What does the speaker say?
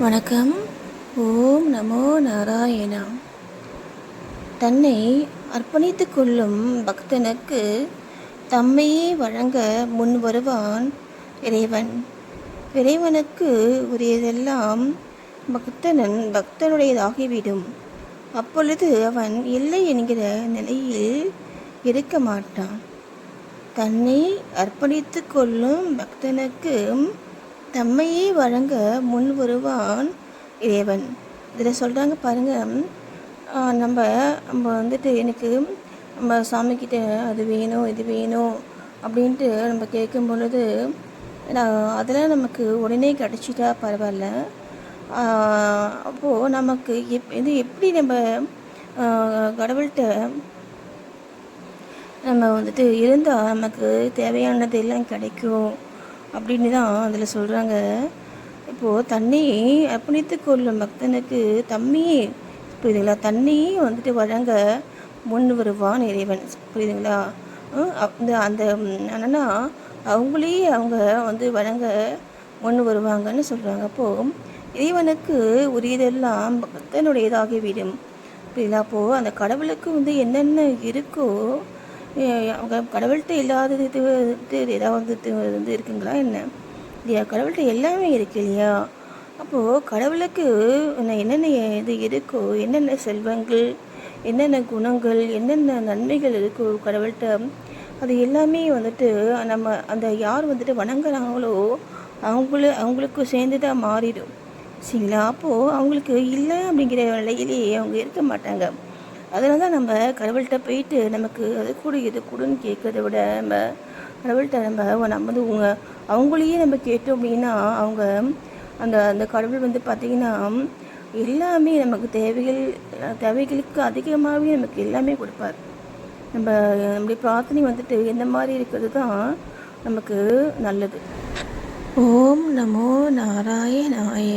வணக்கம். ஓம் நமோ நாராயணா. தன்னை அர்ப்பணித்துக் கொள்ளும் பக்தனுக்கு தம்மையே வழங்க முன் வருவான் இறைவன். இறைவனுக்கு உரியதெல்லாம் பக்தனுடையதாகிவிடும். அப்பொழுது அவன் இல்லை என்கிற நிலையில் இருக்க மாட்டான். தன்னை அர்ப்பணித்துக் கொள்ளும் பக்தனுக்கு தம்மையே வழங்க முன் வருவான் இறைவன். இதில் சொல்கிறாங்க பாருங்கள், நம்ம வந்துட்டு எனக்கு நம்ம சாமிக்கிட்ட அது வேணும் இது வேணும் அப்படின்ட்டு நம்ம கேட்கும் பொழுது அதெல்லாம் நமக்கு உடனே கிடச்சிட்டா பரவாயில்ல. அப்போது நமக்கு இது எப்படி நம்ம கடவுள்கிட்ட நம்ம வந்துட்டு இருந்தால் நமக்கு தேவையானது எல்லாம் கிடைக்கும் அப்படின்னு தான் அதில் சொல்கிறாங்க. இப்போது தன்னையே அர்ப்பணித்து கொள்ளும் பக்தனுக்கு தம்மையே, புரியுதுங்களா, தன்னையே வந்துட்டு வழங்க முன் வருவான் இறைவன். புரியுதுங்களா? அந்த என்னன்னா அவங்க வந்து வழங்க முன் வருவாங்கன்னு சொல்கிறாங்க. அப்போது இறைவனுக்கு உரியதெல்லாம் பக்தனுடையதாகிவிடும். புரியுதா? அப்போது அந்த கடவுளுக்கு வந்து என்னென்ன இருக்கோ அவங்க கடவுள்கிட்ட இல்லாதது ஏதாவது வந்து இருக்குங்களா என்ன இல்லையா? கடவுள்கிட்ட எல்லாமே இருக்கு இல்லையா? அப்போது கடவுளுக்கு என்னென்ன இது இருக்கோ, என்னென்ன செல்வங்கள், என்னென்ன குணங்கள், என்னென்ன நன்மைகள் இருக்கோ கடவுள்கிட்ட, அது எல்லாமே வந்துட்டு நம்ம அந்த யார் வந்துட்டு வணங்குறாங்களோ அவங்களுக்கு சேர்ந்து தான் மாறிடும். சரிங்களா? அப்போது அவங்களுக்கு இல்லை அப்படிங்கிற நிலையிலேயே அவங்க இருக்க மாட்டாங்க. அதனால தான் நம்ம கடவுள்கிட்ட போயிட்டு நமக்கு அது கூட இது கூடன்னு கேட்குறத விட நம்ம கடவுள்கிட்ட நம்ம வந்து அவங்களையே நம்ம கேட்டோம் அப்படின்னா அவங்க அந்த கடவுள் வந்து பார்த்திங்கன்னா எல்லாமே நமக்கு தேவைகளுக்கு அதிகமாகவே நமக்கு எல்லாமே கொடுப்பார். நம்முடைய பிரார்த்தனை வந்துட்டு எந்த மாதிரி இருக்கிறது தான் நமக்கு நல்லது. ஓம் நமோ நாராயணாய.